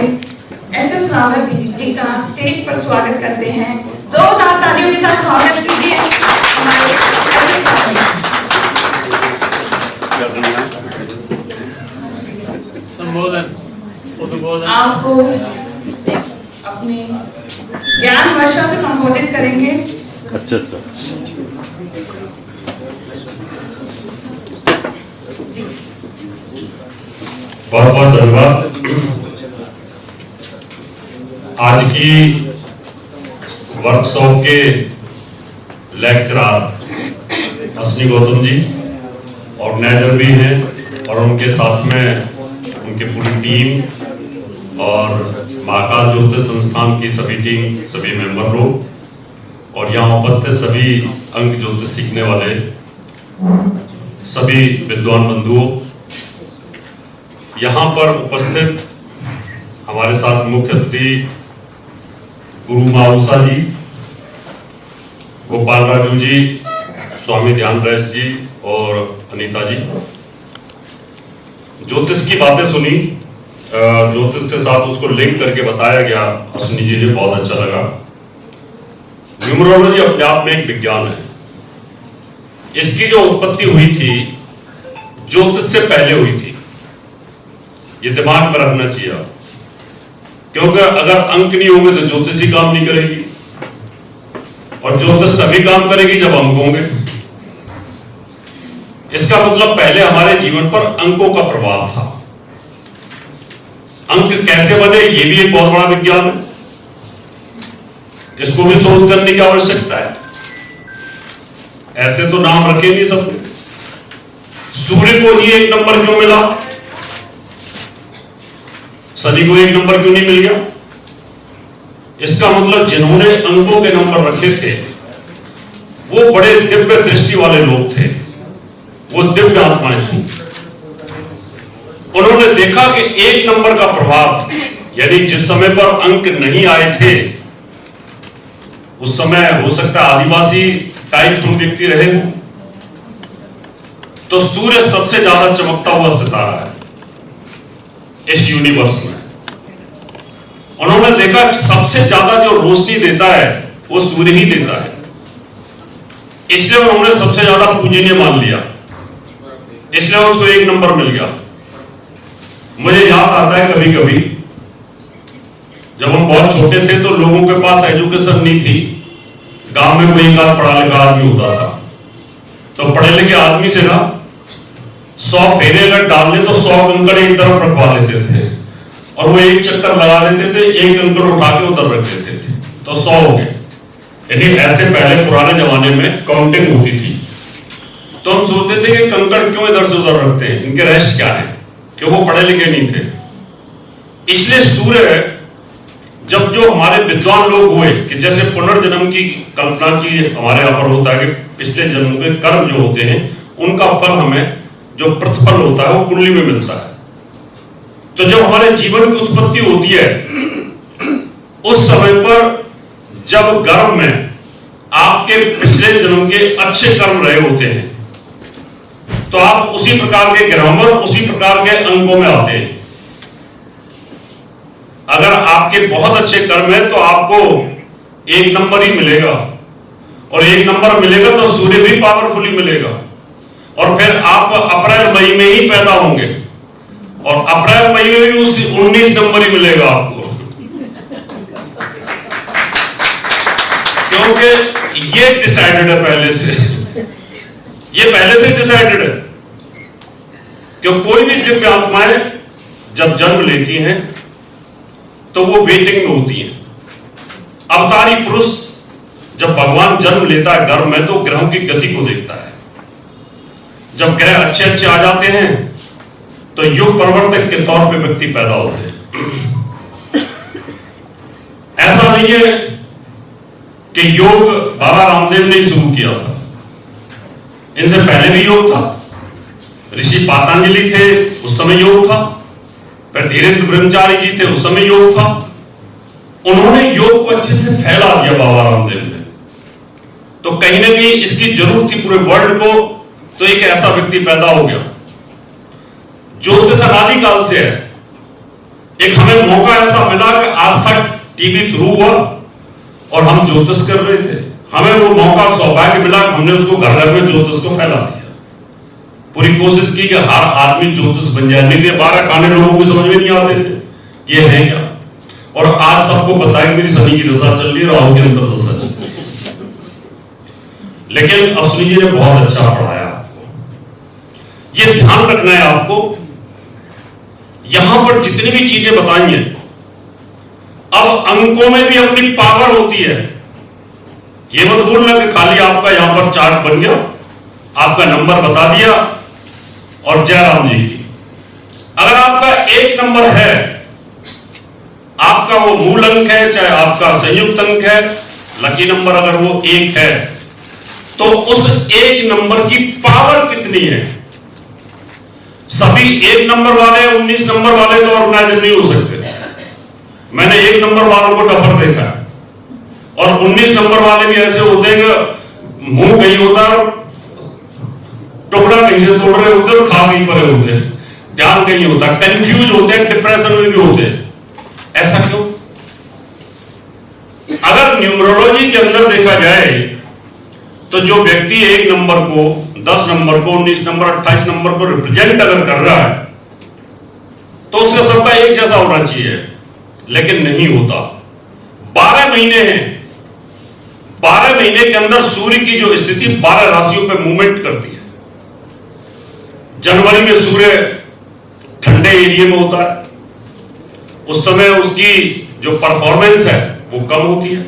हमारे एचएस रावत जी का स्टेज पर स्वागत करते हैं। जोरदार तालियों के साथ स्वागत कीजिए हमारे एचएस रावत। संबोधन आपको अपने ज्ञान वर्षा से संबोधित करेंगे। अच्छा बहुत बहुत धन्यवाद। आज की वर्कशॉप के लेक्चरर अश्विनी गौतम जी ऑर्गेनाइजर भी हैं और उनके साथ में उनकी पूरी टीम और महाकाल ज्योतिष संस्थान की सभी टीम, सभी मेंबर लोग और यहाँ उपस्थित सभी अंक ज्योतिष सीखने वाले सभी विद्वान बंधुओं, यहाँ पर उपस्थित हमारे साथ मुख्य अतिथि गुरु माउसा जी, गोपाल राजू जी, स्वामी ध्यान रैस जी और अनीता जी। ज्योतिष की बातें सुनी, ज्योतिष के साथ उसको लिंक करके बताया गया, अश्विनी जी ने बहुत अच्छा लगा। न्यूमरोलॉजी अपने आप में एक विज्ञान है। इसकी जो उत्पत्ति हुई थी ज्योतिष से पहले हुई थी, ये दिमाग में रखना चाहिए, क्योंकि अगर अंक नहीं होंगे तो ज्योतिष ही काम नहीं करेगी और ज्योतिष तभी काम करेगी जब अंक होंगे। इसका मतलब पहले हमारे जीवन पर अंकों का प्रभाव था। अंक कैसे बने ये भी एक बहुत बड़ा विज्ञान है, इसको भी शोध करने की आवश्यकता है। ऐसे तो नाम रखे नहीं सबने। सूर्य को ही एक नंबर क्यों मिला, शनि को एक नंबर क्यों नहीं मिल गया? इसका मतलब जिन्होंने अंकों के नंबर रखे थे वो बड़े दिव्य दृष्टि वाले लोग थे, वो दिव्य आत्माएं थी। उन्होंने देखा कि एक नंबर का प्रभाव, यानी जिस समय पर अंक नहीं आए थे उस समय हो सकता है आदिवासी टाइप तुम व्यक्ति रहे हो, तो सूर्य सबसे ज्यादा चमकता हुआ सितारा है इस यूनिवर्स में। उन्होंने देखा कि सबसे ज्यादा जो रोशनी देता है वो सूर्य ही देता है, इसलिए उन्होंने सबसे ज्यादा पूजनीय मान लिया, इसलिए उसको एक नंबर मिल गया। मुझे याद आता है कभी कभी जब हम बहुत छोटे थे तो लोगों के पास एजुकेशन नहीं थी, गांव में कोई एक पढ़ा लिखा आदमी होता था, तो पढ़े लिखे आदमी से ना 100 फेरे अगर डालने तो 100 कंकड़ एक तरफ रखवा लेते थे और वो एक चक्कर लगा लेते थे, एक कंकड़ उठा के उधर रख देते थे, तो 100 हो गए। यानी ऐसे पहले पुराने जमाने में काउंटिंग होती थी। तो हम सोचते थे कि कंकड़ क्यों इधर से उधर रखते हैं, इनके रहस्य क्या है, कि वो पढ़े लिखे नहीं थे। इसलिए सूर्य जब जो हमारे विद्वान लोग हुए कि जैसे पुनर्जन्म की कल्पना की हमारे यहाँ पर होता है कि पिछले जन्म के कर्म जो होते हैं उनका फल हमें जो प्रतिफल होता है वो कुंडली में मिलता है। तो जब हमारे जीवन की उत्पत्ति होती है उस समय पर जब गर्भ में आपके पिछले जन्म के अच्छे कर्म रहे होते हैं तो आप उसी प्रकार के ग्रहों में, उसी प्रकार के अंकों में आते हैं। अगर आपके बहुत अच्छे कर्म है तो आपको एक नंबर ही मिलेगा और एक नंबर मिलेगा तो सूर्य भी पावरफुली मिलेगा और फिर आप अप्रैल मई में ही पैदा होंगे और अप्रैल मई में भी उस 19 नंबर ही मिलेगा आपको, क्योंकि ये डिसाइडेड है पहले से, ये पहले से डिसाइडेड है। क्यों कोई भी दिव्य आत्माएं जब जन्म लेती हैं तो वो वेटिंग में होती हैं। अवतारी पुरुष जब भगवान जन्म लेता है गर्भ में तो ग्रहों की गति को देखता है। जब ग्रह अच्छे अच्छे आ जाते हैं तो युग परिवर्तक के तौर पे व्यक्ति पैदा होते हैं। ऐसा नहीं है कि योग बाबा रामदेव ने शुरू किया था, इनसे पहले भी योग था। ऋषि पातंजलि थे उस समय योग था, फिर धीरेन्द्र ब्रह्मचारी जी थे उस समय योग था। उन्होंने योग को अच्छे से फैला दिया बाबा रामदेव ने। तो कहीं ना कहीं इसकी जरूरत थी पूरे वर्ल्ड को, तो एक ऐसा व्यक्ति पैदा हो गया। ज्योतिष अनादिकाल से है, एक हमें मौका ऐसा मिला कि आज तक टीवी शुरू हुआ और हम ज्योतिष कर रहे थे, हमें वो मौका सौभाग्य मिला, हमने उसको घर घर में ज्योतिष को फैला दिया। पूरी कोशिश की कि हर आदमी ज्योतिष बन जाए। मेरे 12 खाने लोगों को समझ में नहीं आते थे ये है क्या, और आज सबको पता है मेरी शनि की दशा चल रही है, राहु की अंतर्दशा चल रही है। लेकिन अश्विनी जी ने बहुत अच्छा पढ़ाया आपको, ये ध्यान रखना है आपको। यहां पर जितनी भी चीजें बताई हैं, अब अंकों में भी अपनी पावर होती है। ये मत भूलना कि खाली आपका यहां पर चार्ट बन गया, आपका नंबर बता दिया और जय राम जी की। अगर आपका 1 नंबर है, आपका वो मूल अंक है, चाहे आपका संयुक्त अंक है, लकी नंबर अगर वो 1 है, तो उस 1 नंबर की पावर कितनी है। सभी 1 नंबर वाले 19 नंबर वाले तो ऑर्गेनाइजर नहीं हो सकते। मैंने 1 नंबर वालों को डफर देखा है, और 19 नंबर वाले भी ऐसे होते हैं कि मुंह कहीं होता है, टुकड़ा कहीं से तोड़ रहे होते हैं और खा कहीं पड़े होते हैं, ध्यान कहीं होता है, कंफ्यूज होते हैं, डिप्रेशन में भी होते हैं। ऐसा क्यों? अगर न्यूमरोलॉजी के अंदर देखा जाए तो जो व्यक्ति 1 नंबर को, 10 नंबर को, 19 नंबर, 28 नंबर को रिप्रेजेंट अगर कर रहा है, तो उसका सबका एक जैसा होना चाहिए, लेकिन नहीं होता। 12 महीने हैं, 12 महीने के अंदर सूर्य की जो स्थिति 12 राशियों पे मूवमेंट करती है। जनवरी में सूर्य ठंडे एरिया में होता है, उस समय उसकी जो परफॉर्मेंस है वो कम होती है।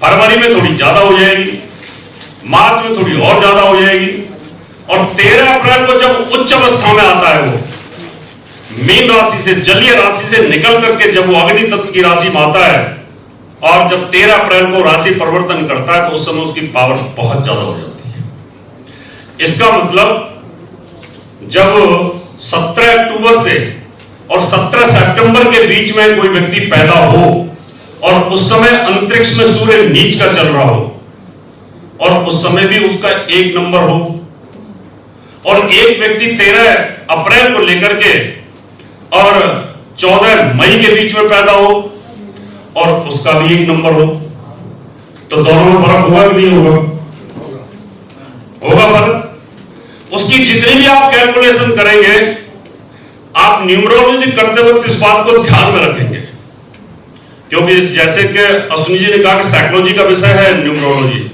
फरवरी में थोड़ी ज्यादा हो जाएगी, मार्च में थोड़ी और ज्यादा हो जाएगी, और 13 अप्रैल को जब उच्च अवस्था में आता है, वो मीन राशि से, जलीय राशि से निकल करके जब वो अग्नि तत्व की राशि में आता है, और जब 13 अप्रैल को राशि परिवर्तन करता है, तो उस समय उसकी पावर बहुत ज्यादा हो जाती है। इसका मतलब जब 17 अक्टूबर से और 17 सितंबर के बीच में कोई व्यक्ति पैदा हो, और उस समय अंतरिक्ष में सूर्य नीच का चल रहा हो, और उस समय भी उसका 1 नंबर हो, और एक व्यक्ति 13 अप्रैल को लेकर के और 14 मई के बीच में पैदा हो, और उसका भी 1 नंबर हो, तो दोनों में फर्क होगा कि नहीं होगा? होगा फर्क। उसकी जितनी भी आप कैलकुलेशन करेंगे, आप न्यूमरोलॉजी करते वक्त इस बात को ध्यान में रखेंगे, क्योंकि जैसे कि अश्विनी जी ने कहा कि साइकोलॉजी का विषय है न्यूमरोलॉजी,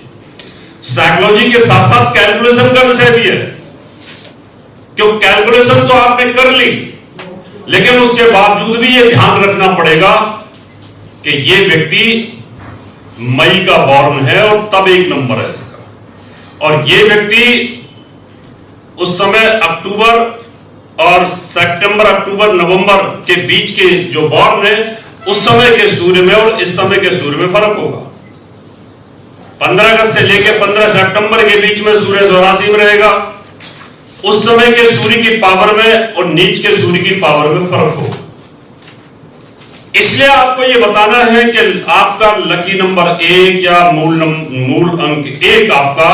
साइकोलॉजी के साथ साथ कैलकुलेशन का विषय भी है। क्यों? कैलकुलेशन तो आपने कर ली, लेकिन उसके बावजूद भी ये ध्यान रखना पड़ेगा कि ये व्यक्ति मई का बॉर्न है और तब 1 नंबर है इसका, और ये व्यक्ति उस समय अक्टूबर और सितंबर, अक्टूबर नवंबर के बीच के जो बॉर्न है, उस समय के सूर्य में और इस समय के सूर्य में फर्क होगा। 15 अगस्त से लेकर 15 सितंबर के बीच में सूर्य राशि में रहेगा, उस समय के सूर्य की पावर में और नीच के सूर्य की पावर में फर्क होगा। इसलिए आपको यह बताना है कि आपका लकी नंबर 1 या मूल अंक 1 आपका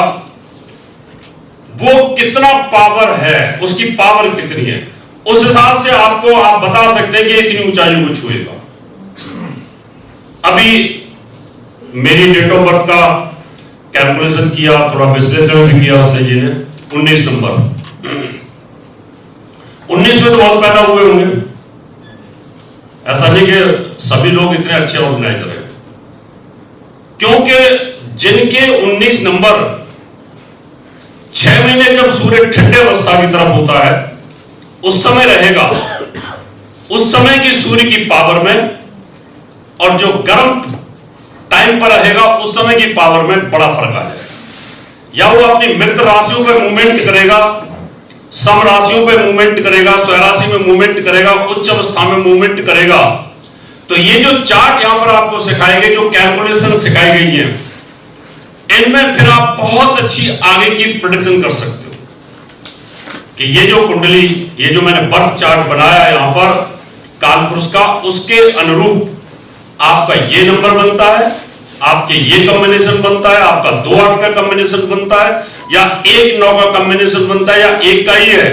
वो कितना पावर है, उसकी पावर कितनी है, उस हिसाब से आपको आप बता सकते हैं कि इतनी ऊंचाई को छुएगा। अभी मेरी डेट ऑफ बर्थ का कैलकुलेशन किया, थोड़ा विश्लेषण भी किया उसने जी ने। 19 नंबर, 19 में तो बहुत पैदा हुए होंगे, ऐसा नहीं कि सभी लोग इतने अच्छे ऑर्गेनाइजर हैं, क्योंकि जिनके 19 नंबर 6 महीने जब सूर्य ठंडे अवस्था की तरफ होता है, उस समय रहेगा, उस समय की सूर्य की पावर में और जो गर्म टाइम पर रहेगा उस समय की पावर में बड़ा फर्क आ जाएगा। या वो अपनी मित्र राशियों पे मूवमेंट करेगा, सम राशियों पे मूवमेंट करेगा, स्वराशि में मूवमेंट करेगा, उच्च अवस्था में मूवमेंट करेगा। तो ये जो चार्ट यहां पर आपको सिखाए गए, जो कैलकुलेशन सिखाई गई है, इनमें फिर आप बहुत अच्छी आगे की प्रेडिक्शन कर सकते हो कि ये जो कुंडली, ये जो मैंने बर्थ चार्ट बनाया है यहां पर कालपुरुष का, उसके अनुरूप आपका ये नंबर बनता है, आपके ये कॉम्बिनेशन बनता है, आपका 2-8 का कॉम्बिनेशन बनता है, या 1-9 का कॉम्बिनेशन बनता है, या 1 का ही है,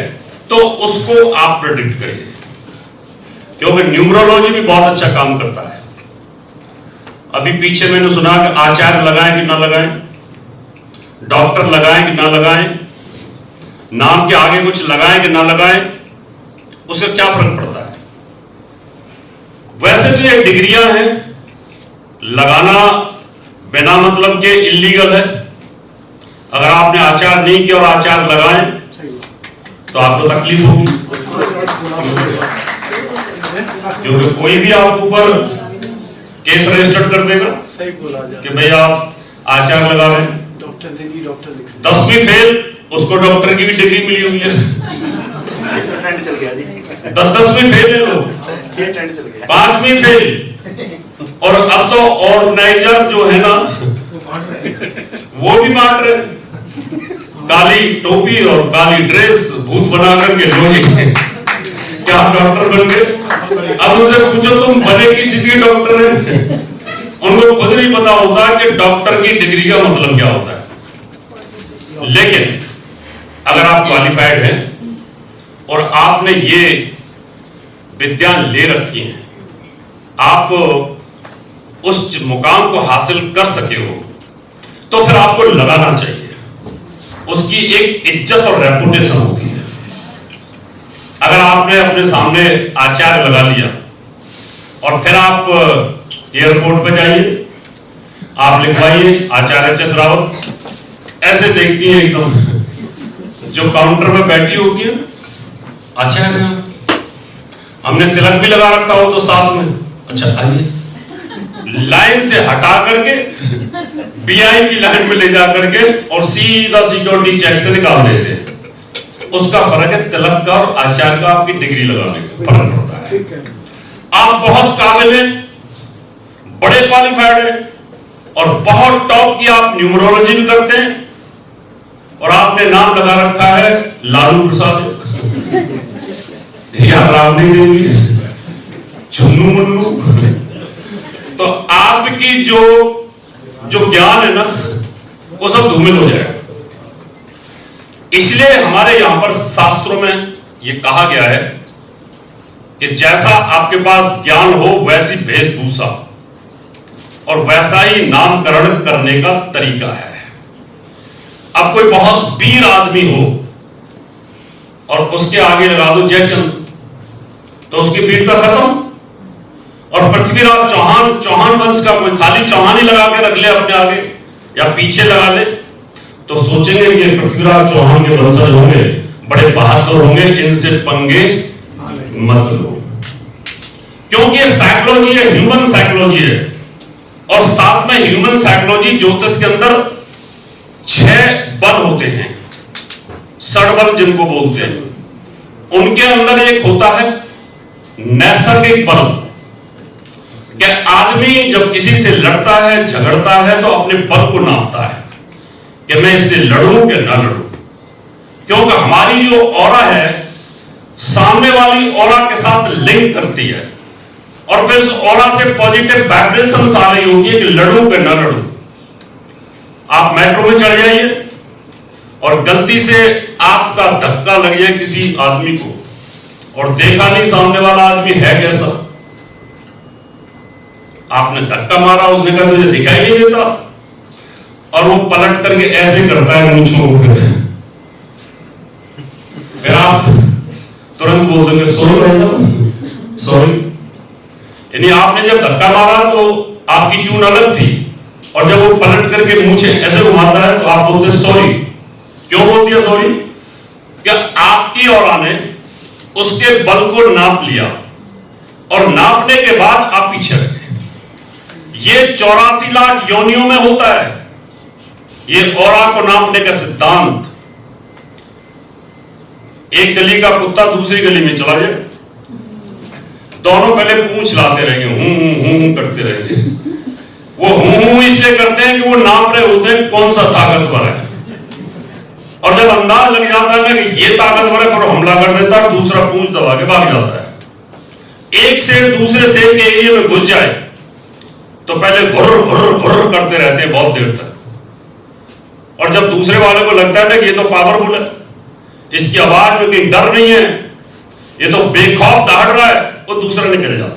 तो उसको आप प्रेडिक्ट करिए। क्योंकि न्यूमरोलॉजी भी बहुत अच्छा काम करता है। अभी पीछे मैंने सुना कि आचार्य लगाएं कि ना लगाएं, डॉक्टर लगाएं कि ना लगाएं, नाम के आगे कुछ लगाएं कि ना लगाएं, उससे क्या फर्क पड़ता है? वैसे तो ये डिग्रियां हैं, लगाना बिना मतलब के इलीगल है। अगर आपने आचार नहीं किया और आचार लगाएं तो आपको तकलीफ होगी, क्योंकि कोई भी आपके ऊपर केस रजिस्टर कर देगा कि भाई आप आचार लगा रहे हैं। 10वीं फेल, उसको डॉक्टर की भी डिग्री मिली हुई है। 10वीं फेल है लोग, 5वीं फेल, और अब तो ऑर्गेनाइजर जो है ना वो भी बांट रहे, काली टोपी और काली ड्रेस भूत बना करके लोग क्या डॉक्टर बन गए। अब उनसे पूछो तुम बने किस चीज के डॉक्टर हैं, उनको खुद नहीं पता होता कि डॉक्टर की डिग्री का मतलब क्या होता है। लेकिन अगर आप क्वालिफाइड हैं और आपने ये विद्या ले रखी है, आप उस मुकाम को हासिल कर सके हो, तो फिर आपको लगाना चाहिए। उसकी एक इज्जत और रेपुटेशन होती है। अगर आपने अपने सामने आचार्य लगा लिया और फिर आप एयरपोर्ट पे जाइए, आप लिखवाइए आचार्य एच.एस. रावत, ऐसे देखती है एकदम, जो काउंटर में बैठी होगी है, आचार्य, हमने तिलक भी लगा रखा हो तो साथ में, अच्छा आइए, लाइन से हटा करके वीआईपी लाइन में ले जा करके और सीधा सिक्योरिटी चेक से निकाल देते हैं। उसका फर्क है तिलक का और आचार्य का आपकी डिग्री लगाने का फर्क पड़ता है। आप बहुत काबिल हैं, बड़े क्वालिफाइड हैं और बहुत टॉप की आप न्यूमरोलॉजी भी करते हैं और आपने नाम लगा रखा है लालू प्रसाद या रावणी देवी, चुन्नू मुन्नू, तो आपकी जो ज्ञान है ना वो सब धूमिल हो जाएगा। इसलिए हमारे यहां पर शास्त्रों में ये कहा गया है कि जैसा आपके पास ज्ञान हो वैसी वेशभूषा और वैसा ही नामकरण करने का तरीका है। अब कोई बहुत वीर आदमी हो और उसके आगे लगा दो जयचंद, तो उसकी वीरता खत्म। और पृथ्वीराज चौहान, चौहान वंश का कोई खाली चौहान ही लगा के रख ले अपने आगे या पीछे लगा ले, तो सोचेंगे ये पृथ्वीराज चौहान के वंशज होंगे, बड़े बहादुर होंगे, इनसे पंगे मत लो। क्योंकि ये साइकोलॉजी है, ह्यूमन साइकोलॉजी है, और साथ में ह्यूमन साइकोलॉजी ज्योतिष के अंदर 6 बल होते हैं, षडबल जिनको बोलते हैं। उनके अंदर एक होता है नैसर्गिक बल, कि आदमी जब किसी से लड़ता है, झगड़ता है, तो अपने बल को नापता है कि मैं इससे लड़ूं कि ना लड़ूं। क्योंकि हमारी जो ऑरा है सामने वाली ऑरा के साथ लिंक करती है, और फिर उस ऑरा से पॉजिटिव वाइब्रेशंस आ रही होती है कि लड़ूं कि ना लड़ूं। आप मेट्रो में चढ़ जाइए और गलती से आपका धक्का लग जाए किसी आदमी को, और देखा नहीं सामने वाला आदमी है कैसा, आपने धक्का मारा, उसने कहा तुझे दिखाई नहीं देता, और वो पलट करके ऐसे करता है मुंह छोड़ कर, फिर आप तुरंत बोल देंगे सॉरी। यानी आपने जब धक्का मारा तो आपकी ट्यून अलग थी, और जब वो पलट करके मुंह ऐसे घुमाता है तो आप बोलते सॉरी। क्यों बोलती है सॉरी? क्या आपकी औरा ने उसके बल को नाप लिया, और नापने के बाद आप पीछे रहे। ये 84 लाख योनियों में होता है, ये औरा को नापने का सिद्धांत। एक गली का कुत्ता दूसरी गली में चला जाए, दोनों पहले पूंछ लाते रहेंगे, हूं करते रहेंगे। वो हूं इसलिए करते हैं कि वो नाप रहे होते हैं कौन सा ताकतवर है, और जब अंदाज लग जाता है ना कि ये ताकतवर है, फिर हमला कर देता है, दूसरा पूंछ दबा के भाग जाता है। एक शेर दूसरे शेर के एरिया में घुस जाए तो पहले घुर्र करते रहते हैं बहुत देर तक, और जब दूसरे वाले को लगता है ना कि ये तो पावरफुल है, इसकी आवाज में कोई डर नहीं है, ये तो बेखौफ दहाड़ रहा है, वो दूसरा निकल जाता है।